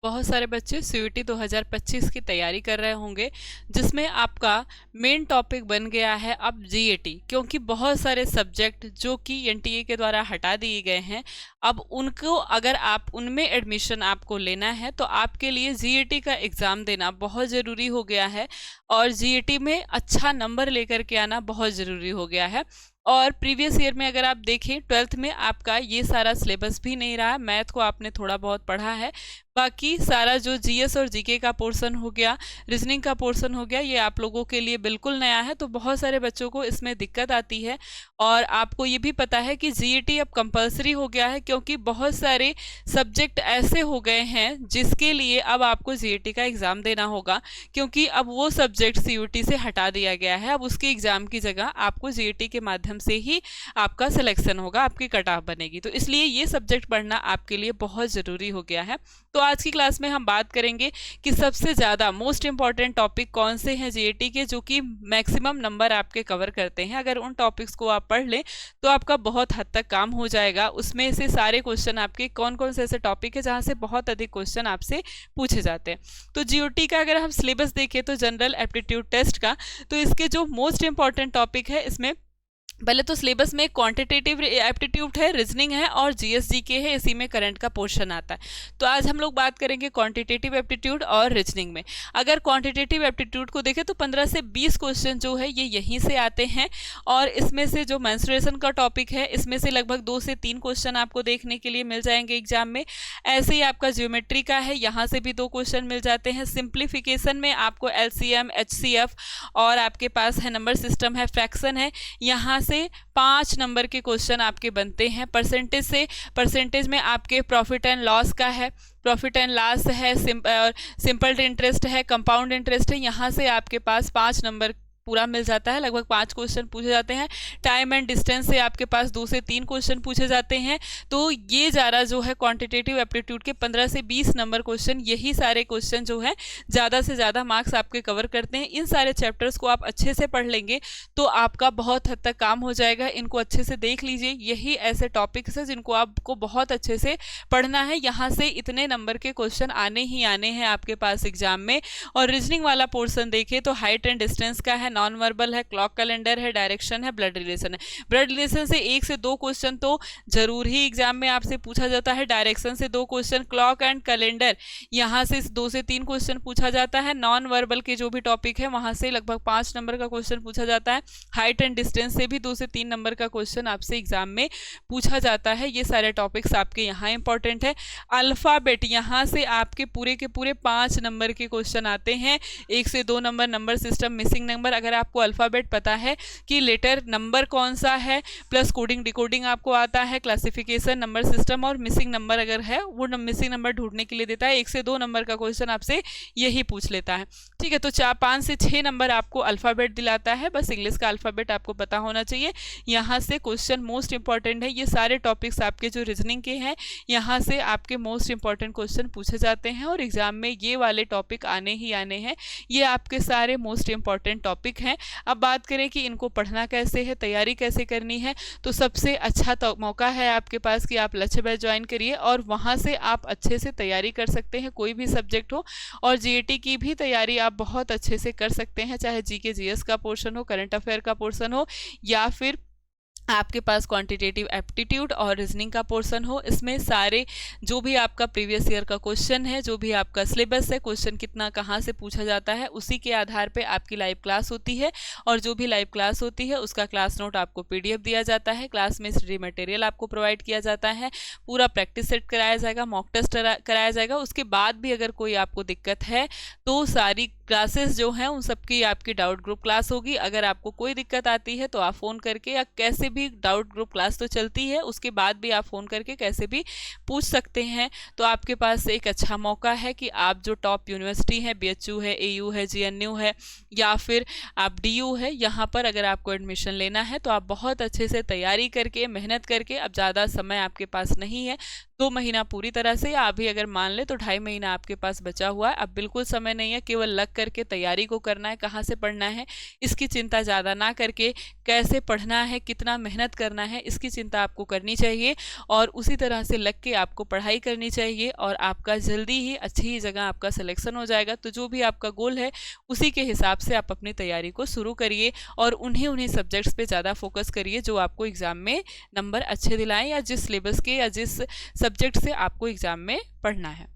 बहुत सारे बच्चे सीयूईटी 2025 की तैयारी कर रहे होंगे, जिसमें आपका मेन टॉपिक बन गया है अब जीएटी, क्योंकि बहुत सारे सब्जेक्ट जो कि एनटीए के द्वारा हटा दिए गए हैं, अब उनको अगर आप उनमें एडमिशन आपको लेना है तो आपके लिए जीएटी का एग्ज़ाम देना बहुत ज़रूरी हो गया है और जीएटी में अच्छा नंबर लेकर के आना बहुत ज़रूरी हो गया है। और प्रीवियस ईयर में अगर आप देखें 12th में आपका ये सारा सिलेबस भी नहीं रहा, मैथ को आपने थोड़ा बहुत पढ़ा है, बाकी सारा जो जीएस और जीके का पोर्शन हो गया, रीजनिंग का पोर्शन हो गया, ये आप लोगों के लिए बिल्कुल नया है। तो बहुत सारे बच्चों को इसमें दिक्कत आती है और आपको ये भी पता है कि जीईटी अब कंपलसरी हो गया है, क्योंकि बहुत सारे सब्जेक्ट ऐसे हो गए हैं जिसके लिए अब आपको जीईटी का एग्ज़ाम देना होगा, क्योंकि अब वो सब्जेक्ट सीयूईटी से हटा दिया गया है। अब उसके एग्ज़ाम की जगह आपको जीईटी के माध्यम से ही आपका सिलेक्शन होगा, आपकी कट ऑफ बनेगी। तो इसलिए ये सब्जेक्ट पढ़ना आपके लिए बहुत ज़रूरी हो गया है। तो आज की क्लास में हम बात करेंगे कि सबसे ज़्यादा मोस्ट इंपॉर्टेंट टॉपिक कौन से हैं जीएटी के, जो कि मैक्सिमम नंबर आपके कवर करते हैं। अगर उन टॉपिक्स को आप पढ़ लें तो आपका बहुत हद तक काम हो जाएगा। उसमें से सारे क्वेश्चन आपके कौन कौन से ऐसे टॉपिक है जहाँ से बहुत अधिक क्वेश्चन आपसे पूछे जाते हैं। तो जीओटी का अगर हम सिलेबस देखें तो जनरल एप्टीट्यूड टेस्ट का, तो इसके जो मोस्ट इंपॉर्टेंट टॉपिक है, इसमें पहले तो सिलेबस में क्वांटिटेटिव एप्टीट्यूड है, रीजनिंग है और जीएसजीके है, इसी में करंट का पोर्शन आता है। तो आज हम लोग बात करेंगे क्वांटिटेटिव एप्टीट्यूड और रीजनिंग में। अगर क्वांटिटेटिव एप्टीट्यूड को देखें तो 15 से 20 क्वेश्चन जो है ये यहीं से आते हैं और इसमें से जो मेंस्ट्रुएशन का टॉपिक है, इसमें से लगभग 2 से 3 क्वेश्चन आपको देखने के लिए मिल जाएंगे एग्जाम में। ऐसे ही आपका ज्योमेट्री का है, यहाँ से भी 2 क्वेश्चन मिल जाते हैं। सिंप्लीफिकेशन में आपको एलसीएम, एचसीएफ और आपके पास है नंबर सिस्टम है, फ्रैक्शन है, यहाँ से 5 नंबर के क्वेश्चन आपके बनते हैं। परसेंटेज में आपके प्रॉफिट एंड लॉस का है, प्रॉफिट एंड लॉस है, सिंपल इंटरेस्ट है, कंपाउंड इंटरेस्ट है, यहाँ से आपके पास 5 नंबर पूरा मिल जाता है। लगभग 5 क्वेश्चन पूछे जाते हैं। टाइम एंड डिस्टेंस से आपके पास 2 से 3 क्वेश्चन पूछे जाते हैं। तो ये ज़्यादा जो है क्वांटिटेटिव एप्टीट्यूड के 15 से 20 नंबर क्वेश्चन, यही सारे क्वेश्चन जो है ज़्यादा से ज़्यादा मार्क्स आपके कवर करते हैं। इन सारे चैप्टर्स को आप अच्छे से पढ़ लेंगे तो आपका बहुत हद तक काम हो जाएगा। इनको अच्छे से देख लीजिए, यही ऐसे टॉपिक्स हैं जिनको आपको बहुत अच्छे से पढ़ना है। यहाँ से इतने नंबर के क्वेश्चन आने ही आने हैं आपके पास एग्जाम में। और रीजनिंग वाला पोर्शन देखें तो हाइट एंड डिस्टेंस का है, नॉन वर्बल है, क्लॉक कैलेंडर है, डायरेक्शन है, ब्लड रिलेशन है। ब्लड रिलेशन से 1 से 2 क्वेश्चन तो जरूर ही एग्जाम में आपसे पूछा जाता है। डायरेक्शन से 2 क्वेश्चन, क्लॉक एंड कैलेंडर यहाँ से 2 से 3 क्वेश्चन पूछा जाता है। नॉन वर्बल के जो भी टॉपिक है वहां से लगभग 5 नंबर का क्वेश्चन पूछा जाता है। हाइट एंड डिस्टेंस से भी 2 से 3 नंबर का क्वेश्चन आपसे एग्जाम में पूछा जाता है। ये सारे टॉपिक्स आपके यहाँ इंपॉर्टेंट है। अल्फाबेट, यहाँ से आपके पूरे के पूरे 5 नंबर के क्वेश्चन आते हैं। 1 से 2 number, number system, missing number. अगर आपको अल्फ़ाबेट पता है कि लेटर नंबर कौन सा है, प्लस कोडिंग डिकोडिंग आपको आता है, क्लासिफिकेशन, नंबर सिस्टम और मिसिंग नंबर अगर है, वो मिसिंग नंबर ढूंढने के लिए देता है। 1 से 2 नंबर का क्वेश्चन आपसे यही पूछ लेता है। ठीक है, तो 5 से 6 नंबर आपको अल्फ़ाबेट दिलाता है। बस इंग्लिश का अल्फ़ाबेट आपको पता होना चाहिए। यहाँ से क्वेश्चन मोस्ट इंपॉर्टेंट है। ये सारे टॉपिक्स आपके जो रीजनिंग के हैं, यहाँ से आपके मोस्ट इंपॉर्टेंट क्वेश्चन पूछे जाते हैं और एग्जाम में ये वाले टॉपिक आने ही आने हैं। ये आपके सारे मोस्ट इंपॉर्टेंट टॉपिक हैं। अब बात करें कि इनको पढ़ना कैसे है, तैयारी कैसे करनी है, तो सबसे अच्छा तो मौका है आपके पास कि आप लक्ष्य बैच ज्वाइन करिए और वहाँ से आप अच्छे से तैयारी कर सकते हैं, कोई भी सब्जेक्ट हो। और जीएटी की भी तैयारी आप बहुत अच्छे से कर सकते हैं, चाहे जीके जीएस का पोर्शन हो, करंट अफेयर का पोर्शन हो, या फिर आपके पास क्वांटिटेटिव एप्टीट्यूड और रीजनिंग का पोर्शन हो। इसमें सारे जो भी आपका प्रीवियस ईयर का क्वेश्चन है, जो भी आपका सिलेबस है, क्वेश्चन कितना कहाँ से पूछा जाता है, उसी के आधार पे आपकी लाइव क्लास होती है। और जो भी लाइव क्लास होती है उसका क्लास नोट आपको पीडीएफ दिया जाता है। क्लास में स्टडी मटेरियल आपको प्रोवाइड किया जाता है, पूरा प्रैक्टिस सेट कराया जाएगा, मॉक टेस्ट कराया जाएगा। उसके बाद भी अगर कोई आपको दिक्कत है तो सारी क्लासेस जो हैं उन सबकी आपकी डाउट ग्रुप क्लास होगी। अगर आपको कोई दिक्कत आती है तो आप फ़ोन करके, या कैसे भी डाउट ग्रुप क्लास तो चलती है, उसके बाद भी आप फ़ोन करके कैसे भी पूछ सकते हैं। तो आपके पास एक अच्छा मौका है कि आप जो टॉप यूनिवर्सिटी है, बीएचयू है, एयू है, जीएनयू है, या फिर आप डीयू है, यहाँ पर अगर आपको एडमिशन लेना है तो आप बहुत अच्छे से तैयारी करके, मेहनत करके, अब ज़्यादा समय आपके पास नहीं है, 2 महीना पूरी तरह से, या अभी अगर मान ले तो 2.5 महीना आपके पास बचा हुआ है। अब बिल्कुल समय नहीं है, केवल लग करके तैयारी को करना है। कहाँ से पढ़ना है इसकी चिंता ज़्यादा ना करके, कैसे पढ़ना है, कितना मेहनत करना है इसकी चिंता आपको करनी चाहिए, और उसी तरह से लग के आपको पढ़ाई करनी चाहिए, और आपका जल्दी ही अच्छी जगह आपका सिलेक्शन हो जाएगा। तो जो भी आपका गोल है उसी के हिसाब से आप अपनी तैयारी को शुरू करिए, और उन्हीं सब्जेक्ट्स पे ज़्यादा फोकस करिए जो आपको एग्ज़ाम में नंबर अच्छे दिलाएं, या जिस सिलेबस के या जिस सब्जेक्ट से आपको एग्ज़ाम में पढ़ना है।